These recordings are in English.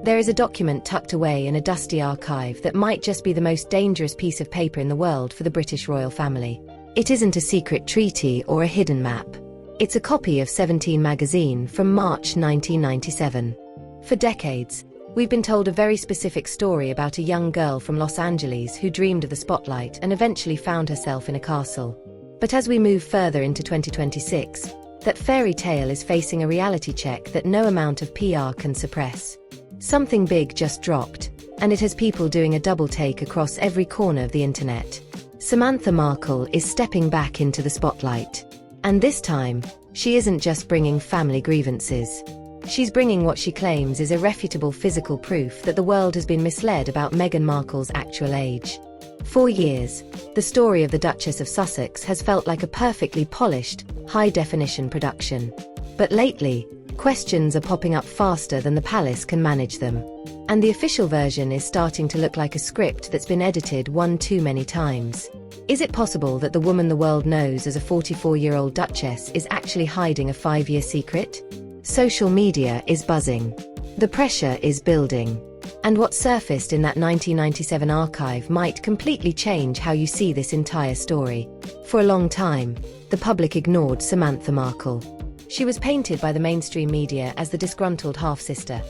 There is a document tucked away in a dusty archive that might just be the most dangerous piece of paper in the world for the British royal family. It isn't a secret treaty or a hidden map. It's a copy of 17 magazine from March 1997. For decades, we've been told a very specific story about a young girl from Los Angeles who dreamed of the spotlight and eventually found herself in a castle. But as we move further into 2026, that fairy tale is facing a reality check that no amount of PR can suppress. Something big just dropped, and it has people doing a double take across every corner of the internet. Samantha Markle is stepping back into the spotlight. And this time, she isn't just bringing family grievances. She's bringing what she claims is irrefutable physical proof that the world has been misled about Meghan Markle's actual age. For years, the story of the Duchess of Sussex has felt like a perfectly polished, high-definition production. But lately, questions are popping up faster than the palace can manage them. And the official version is starting to look like a script that's been edited one too many times. Is it possible that the woman the world knows as a 44-year-old duchess is actually hiding a 5-year secret? Social media is buzzing. The pressure is building. And what surfaced in that 1997 archive might completely change how you see this entire story. For a long time, the public ignored Samantha Markle. She was painted by the mainstream media as the disgruntled half-sister,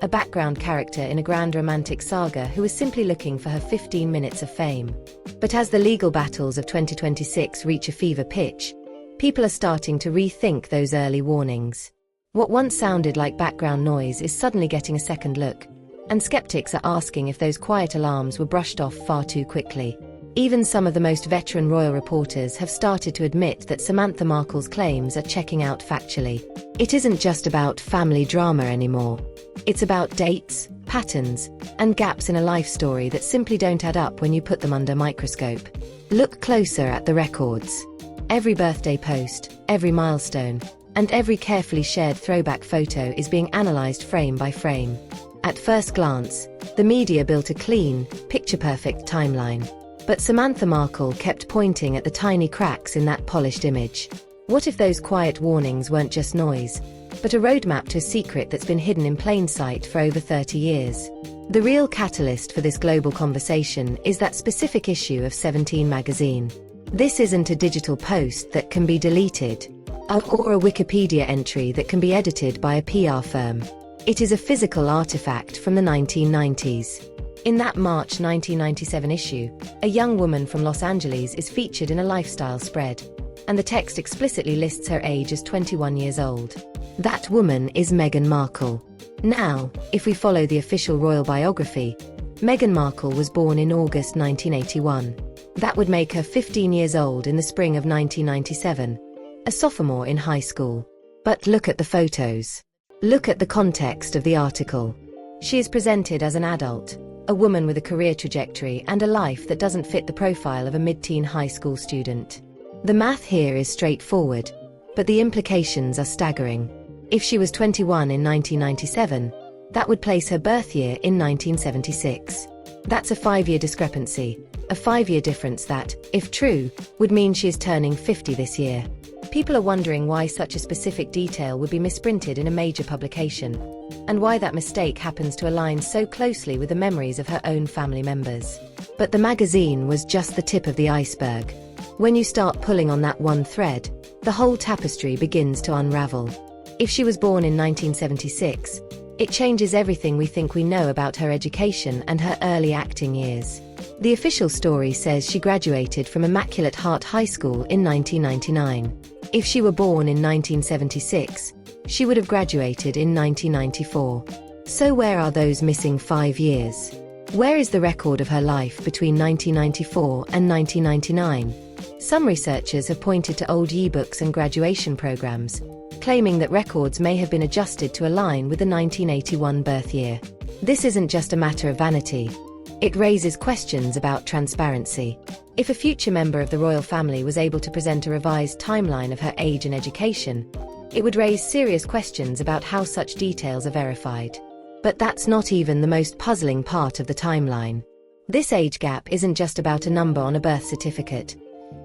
a background character in a grand romantic saga who was simply looking for her 15 minutes of fame. But as the legal battles of 2026 reach a fever pitch, people are starting to rethink those early warnings. What once sounded like background noise is suddenly getting a second look, and skeptics are asking if those quiet alarms were brushed off far too quickly. Even some of the most veteran royal reporters have started to admit that Samantha Markle's claims are checking out factually. It isn't just about family drama anymore. It's about dates, patterns, and gaps in a life story that simply don't add up when you put them under a microscope. Look closer at the records. Every birthday post, every milestone, and every carefully shared throwback photo is being analyzed frame by frame. At first glance, the media built a clean, picture-perfect timeline. But Samantha Markle kept pointing at the tiny cracks in that polished image. What if those quiet warnings weren't just noise, but a roadmap to a secret that's been hidden in plain sight for over 30 years? The real catalyst for this global conversation is that specific issue of 17 magazine. This isn't a digital post that can be deleted, or a Wikipedia entry that can be edited by a PR firm. It is a physical artifact from the 1990s. In that March 1997 issue, a young woman from Los Angeles is featured in a lifestyle spread, and the text explicitly lists her age as 21 years old. That woman is Meghan Markle. Now, if we follow the official royal biography, Meghan Markle was born in August 1981. That would make her 15 years old in the spring of 1997, a sophomore in high school. But look at the photos. Look at the context of the article. She is presented as an adult, a woman with a career trajectory and a life that doesn't fit the profile of a mid-teen high school student. The math here is straightforward, but the implications are staggering. If she was 21 in 1997, that would place her birth year in 1976. That's a 5-year discrepancy, a 5-year difference that, if true, would mean she is turning 50 this year. People are wondering why such a specific detail would be misprinted in a major publication, and why that mistake happens to align so closely with the memories of her own family members. But the magazine was just the tip of the iceberg. When you start pulling on that one thread, the whole tapestry begins to unravel. If she was born in 1976, it changes everything we think we know about her education and her early acting years. The official story says she graduated from Immaculate Heart High School in 1999. If she were born in 1976, she would have graduated in 1994. So where are those missing 5 years? Where is the record of her life between 1994 and 1999? Some researchers have pointed to old yearbooks and graduation programs, claiming that records may have been adjusted to align with the 1981 birth year. This isn't just a matter of vanity. It raises questions about transparency. If a future member of the royal family was able to present a revised timeline of her age and education, it would raise serious questions about how such details are verified. But that's not even the most puzzling part of the timeline. This age gap isn't just about a number on a birth certificate.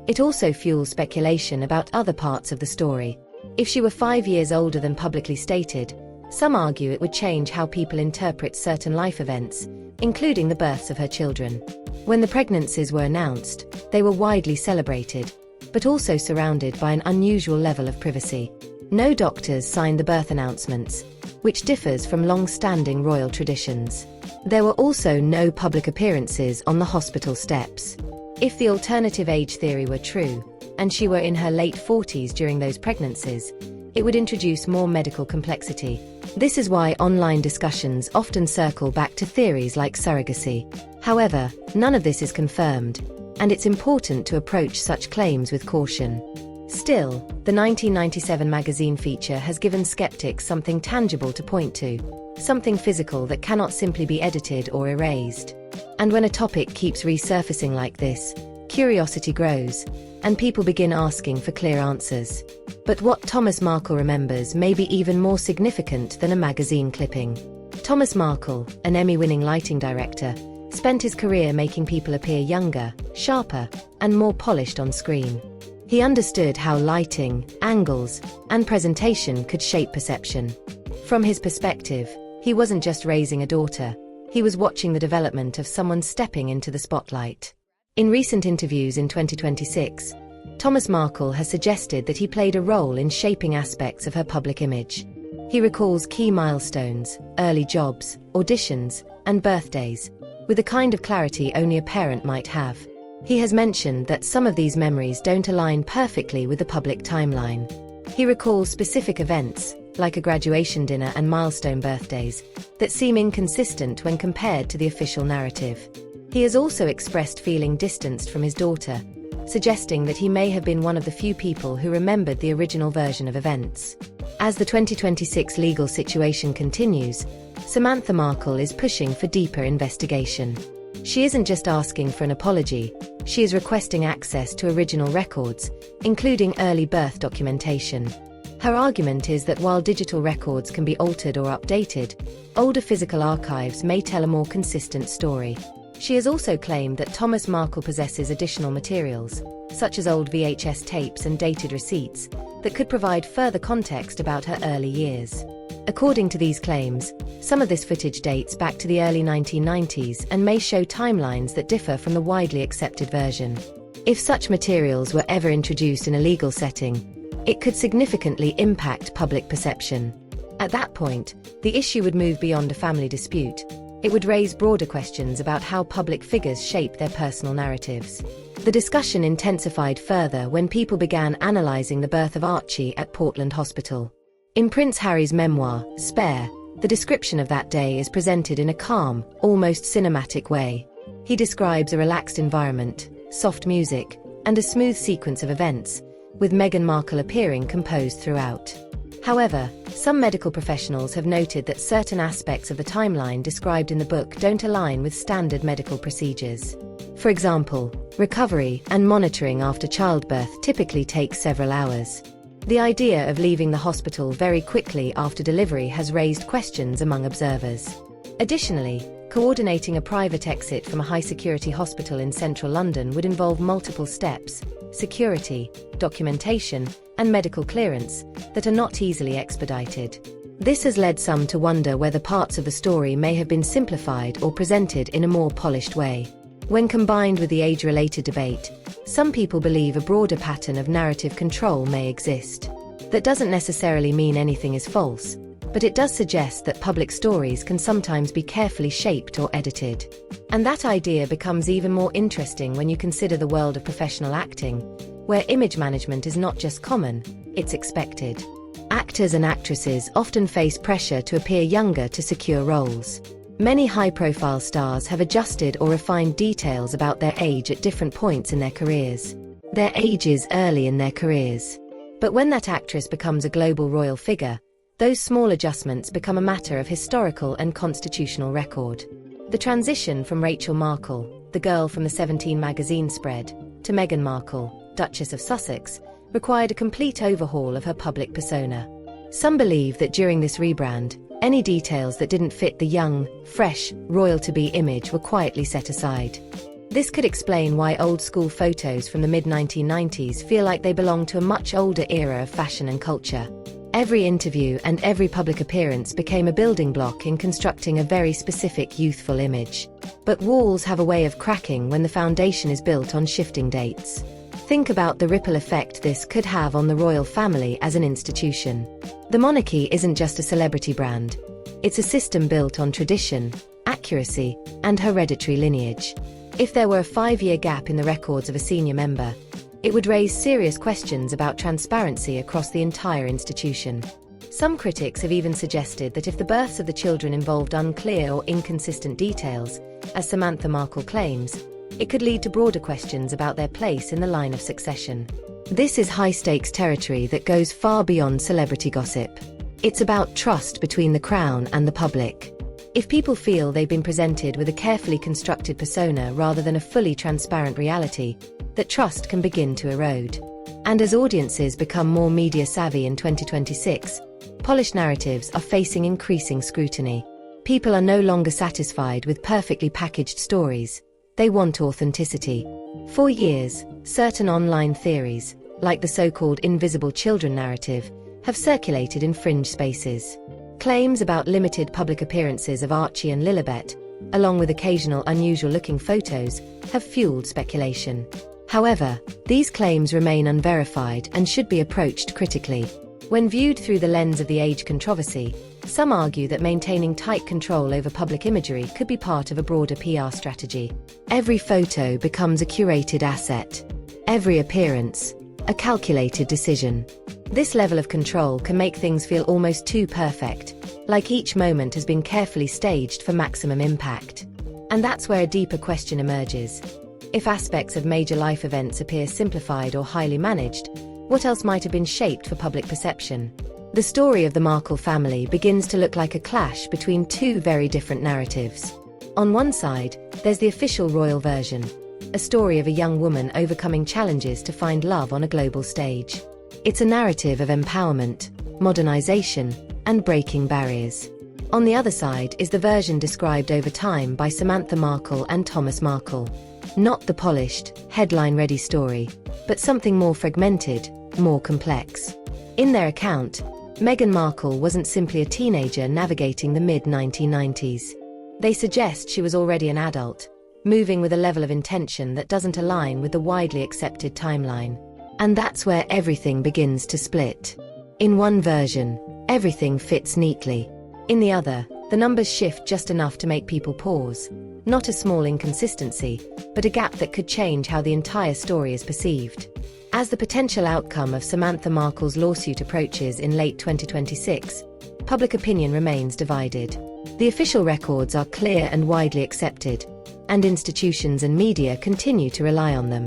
It also fuels speculation about other parts of the story. If she were 5 years older than publicly stated, Some argue it would change how people interpret certain life events, including the births of her children. When the pregnancies were announced, they were widely celebrated, but also surrounded by an unusual level of privacy. No doctors signed the birth announcements, which differs from long-standing royal traditions. There were also no public appearances on the hospital steps. If the alternative age theory were true, and she were in her late 40s during those pregnancies, it would introduce more medical complexity. This is why online discussions often circle back to theories like surrogacy. However, none of this is confirmed, and it's important to approach such claims with caution. Still, the 1997 magazine feature has given skeptics something tangible to point to, something physical that cannot simply be edited or erased. And when a topic keeps resurfacing like this, curiosity grows, and people begin asking for clear answers. But what Thomas Markle remembers may be even more significant than a magazine clipping. Thomas Markle, an Emmy-winning lighting director, spent his career making people appear younger, sharper, and more polished on screen. He understood how lighting, angles, and presentation could shape perception. From his perspective, he wasn't just raising a daughter, he was watching the development of someone stepping into the spotlight. In recent interviews in 2026, Thomas Markle has suggested that he played a role in shaping aspects of her public image. He recalls key milestones, early jobs, auditions, and birthdays, with the kind of clarity only a parent might have. He has mentioned that some of these memories don't align perfectly with the public timeline. He recalls specific events, like a graduation dinner and milestone birthdays, that seem inconsistent when compared to the official narrative. He has also expressed feeling distanced from his daughter, suggesting that he may have been one of the few people who remembered the original version of events. As the 2026 legal situation continues, Samantha Markle is pushing for deeper investigation. She isn't just asking for an apology, she is requesting access to original records, including early birth documentation. Her argument is that while digital records can be altered or updated, older physical archives may tell a more consistent story. She has also claimed that Thomas Markle possesses additional materials, such as old VHS tapes and dated receipts, that could provide further context about her early years. According to these claims, some of this footage dates back to the early 1990s and may show timelines that differ from the widely accepted version. If such materials were ever introduced in a legal setting, it could significantly impact public perception. At that point, the issue would move beyond a family dispute. It would raise broader questions about how public figures shape their personal narratives. The discussion intensified further when people began analyzing the birth of Archie at Portland Hospital. In Prince Harry's memoir, Spare, the description of that day is presented in a calm, almost cinematic way. He describes a relaxed environment, soft music, and a smooth sequence of events, with Meghan Markle appearing composed throughout. However, some medical professionals have noted that certain aspects of the timeline described in the book don't align with standard medical procedures. For example, recovery and monitoring after childbirth typically take several hours. The idea of leaving the hospital very quickly after delivery has raised questions among observers. Additionally, coordinating a private exit from a high-security hospital in central London would involve multiple steps, security, documentation, and medical clearance that are not easily expedited. This has led some to wonder whether parts of the story may have been simplified or presented in a more polished way. When combined with the age-related debate, some people believe a broader pattern of narrative control may exist. That doesn't necessarily mean anything is false, but it does suggest that public stories can sometimes be carefully shaped or edited. And that idea becomes even more interesting when you consider the world of professional acting, where image management is not just common, it's expected. Actors and actresses often face pressure to appear younger to secure roles. Many high-profile stars have adjusted or refined details about their age at different points in their careers. Their ages early in their careers. But when that actress becomes a global royal figure, those small adjustments become a matter of historical and constitutional record. The transition from Rachel Markle, the girl from the 17 magazine spread, to Meghan Markle, Duchess of Sussex, required a complete overhaul of her public persona. Some believe that during this rebrand, any details that didn't fit the young, fresh, royal-to-be image were quietly set aside. This could explain why old-school photos from the mid-1990s feel like they belong to a much older era of fashion and culture. Every interview and every public appearance became a building block in constructing a very specific youthful image. But walls have a way of cracking when the foundation is built on shifting dates. Think about the ripple effect this could have on the royal family as an institution. The monarchy isn't just a celebrity brand. It's a system built on tradition, accuracy, and hereditary lineage. If there were a 5-year gap in the records of a senior member, it would raise serious questions about transparency across the entire institution. Some critics have even suggested that if the births of the children involved unclear or inconsistent details, as Samantha Markle claims, it could lead to broader questions about their place in the line of succession. This is high-stakes territory that goes far beyond celebrity gossip. It's about trust between the crown and the public. If people feel they've been presented with a carefully constructed persona rather than a fully transparent reality, that trust can begin to erode. And as audiences become more media-savvy in 2026, polished narratives are facing increasing scrutiny. People are no longer satisfied with perfectly packaged stories. They want authenticity. For years, certain online theories, like the so-called invisible children narrative, have circulated in fringe spaces. Claims about limited public appearances of Archie and Lilibet, along with occasional unusual-looking photos, have fueled speculation. However, these claims remain unverified and should be approached critically. When viewed through the lens of the age controversy, some argue that maintaining tight control over public imagery could be part of a broader PR strategy. Every photo becomes a curated asset. Every appearance, a calculated decision. This level of control can make things feel almost too perfect, like each moment has been carefully staged for maximum impact. And that's where a deeper question emerges. If aspects of major life events appear simplified or highly managed, what else might have been shaped for public perception? The story of the Markle family begins to look like a clash between two very different narratives. On one side, there's the official royal version, a story of a young woman overcoming challenges to find love on a global stage. It's a narrative of empowerment, modernization, and breaking barriers. On the other side is the version described over time by Samantha Markle and Thomas Markle. Not the polished, headline-ready story, but something more fragmented, more complex. In their account, Meghan Markle wasn't simply a teenager navigating the mid-1990s. They suggest she was already an adult, moving with a level of intention that doesn't align with the widely accepted timeline. And that's where everything begins to split. In one version, everything fits neatly. In the other, the numbers shift just enough to make people pause. Not a small inconsistency, but a gap that could change how the entire story is perceived. As the potential outcome of Samantha Markle's lawsuit approaches in late 2026, public opinion remains divided. The official records are clear and widely accepted, and institutions and media continue to rely on them.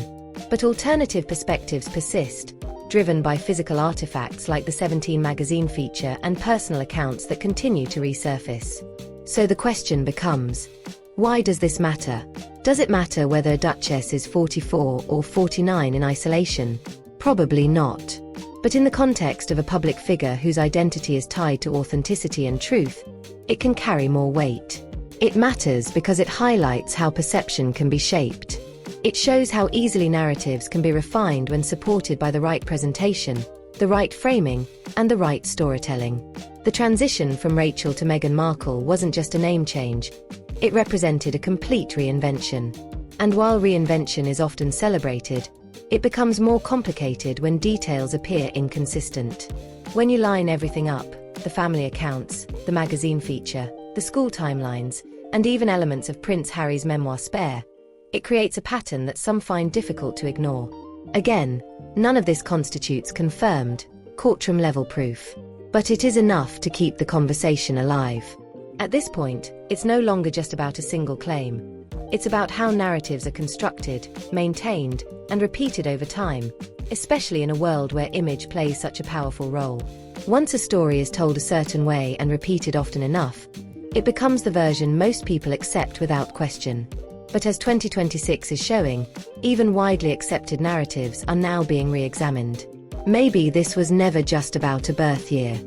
But alternative perspectives persist, driven by physical artifacts like the 17 magazine feature and personal accounts that continue to resurface. So the question becomes, why does this matter? Does it matter whether a duchess is 44 or 49 in isolation? Probably not. But in the context of a public figure whose identity is tied to authenticity and truth, it can carry more weight. It matters because it highlights how perception can be shaped. It shows how easily narratives can be refined when supported by the right presentation, the right framing, and the right storytelling. The transition from Rachel to Meghan Markle wasn't just a name change. It represented a complete reinvention. And while reinvention is often celebrated, it becomes more complicated when details appear inconsistent. When you line everything up, the family accounts, the magazine feature, the school timelines, and even elements of Prince Harry's memoir Spare, it creates a pattern that some find difficult to ignore. Again, none of this constitutes confirmed, courtroom-level proof. But it is enough to keep the conversation alive. At this point, it's no longer just about a single claim. It's about how narratives are constructed, maintained, and repeated over time, especially in a world where image plays such a powerful role. Once a story is told a certain way and repeated often enough, it becomes the version most people accept without question. But as 2026 is showing, even widely accepted narratives are now being re-examined. Maybe this was never just about a birth year.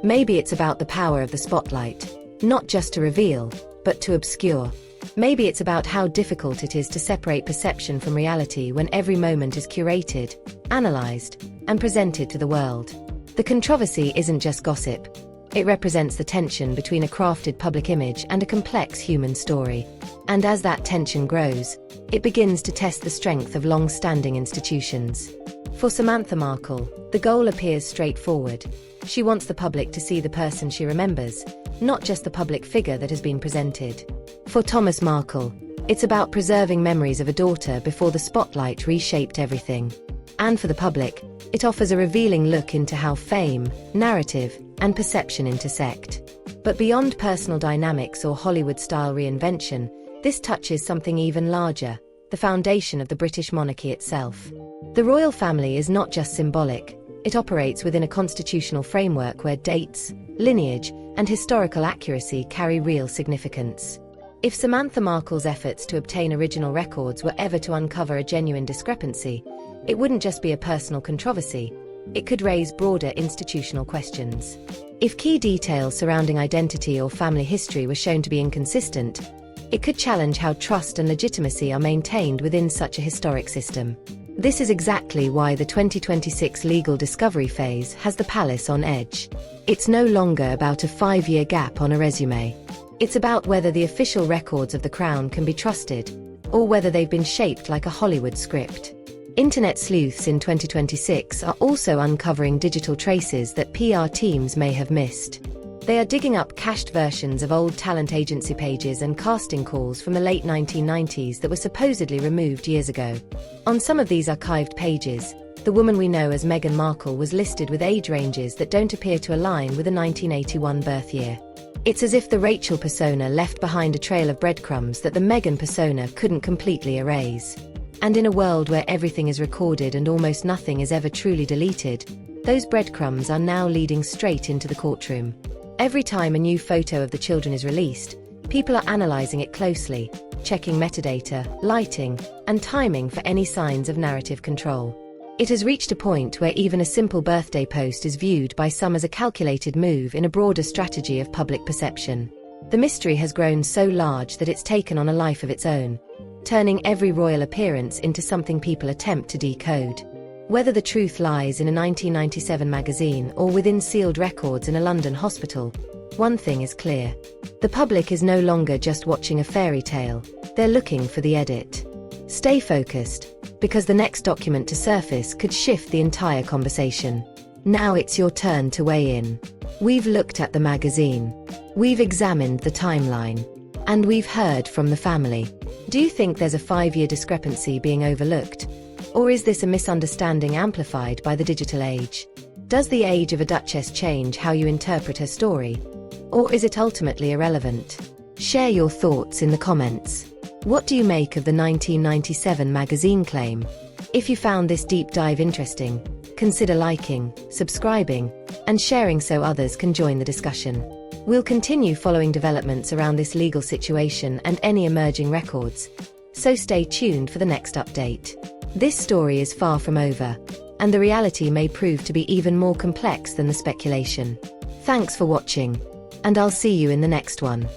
Maybe it's about the power of the spotlight, not just to reveal, but to obscure. Maybe it's about how difficult it is to separate perception from reality when every moment is curated, analyzed, and presented to the world. The controversy isn't just gossip. It represents the tension between a crafted public image and a complex human story. And as that tension grows, it begins to test the strength of long-standing institutions. For Samantha Markle, the goal appears straightforward. She wants the public to see the person she remembers, not just the public figure that has been presented. For Thomas Markle, it's about preserving memories of a daughter before the spotlight reshaped everything. And for the public, it offers a revealing look into how fame, narrative, and perception intersect. But beyond personal dynamics or Hollywood-style reinvention, this touches something even larger: the foundation of the British monarchy itself. The royal family is not just symbolic, it operates within a constitutional framework where dates, lineage, and historical accuracy carry real significance. If Samantha Markle's efforts to obtain original records were ever to uncover a genuine discrepancy, it wouldn't just be a personal controversy, it could raise broader institutional questions. If key details surrounding identity or family history were shown to be inconsistent, it could challenge how trust and legitimacy are maintained within such a historic system. This is exactly why the 2026 legal discovery phase has the palace on edge. It's no longer about a 5-year gap on a resume. It's about whether the official records of the Crown can be trusted, or whether they've been shaped like a Hollywood script. Internet sleuths in 2026 are also uncovering digital traces that PR teams may have missed. They are digging up cached versions of old talent agency pages and casting calls from the late 1990s that were supposedly removed years ago. On some of these archived pages, the woman we know as Meghan Markle was listed with age ranges that don't appear to align with the 1981 birth year. It's as if the Rachel persona left behind a trail of breadcrumbs that the Meghan persona couldn't completely erase. And in a world where everything is recorded and almost nothing is ever truly deleted, those breadcrumbs are now leading straight into the courtroom. Every time a new photo of the children is released, people are analyzing it closely, checking metadata, lighting, and timing for any signs of narrative control. It has reached a point where even a simple birthday post is viewed by some as a calculated move in a broader strategy of public perception. The mystery has grown so large that it's taken on a life of its own, turning every royal appearance into something people attempt to decode. Whether the truth lies in a 1997 magazine or within sealed records in a London hospital, one thing is clear. The public is no longer just watching a fairy tale, they're looking for the edit. Stay focused, because the next document to surface could shift the entire conversation. Now it's your turn to weigh in. We've looked at the magazine. We've examined the timeline. And we've heard from the family. Do you think there's a 5-year discrepancy being overlooked? Or is this a misunderstanding amplified by the digital age? Does the age of a duchess change how you interpret her story? Or is it ultimately irrelevant? Share your thoughts in the comments. What do you make of the 1997 magazine claim? If you found this deep dive interesting, consider liking, subscribing, and sharing so others can join the discussion. We'll continue following developments around this legal situation and any emerging records, so stay tuned for the next update. This story is far from over, and the reality may prove to be even more complex than the speculation. Thanks for watching, and I'll see you in the next one.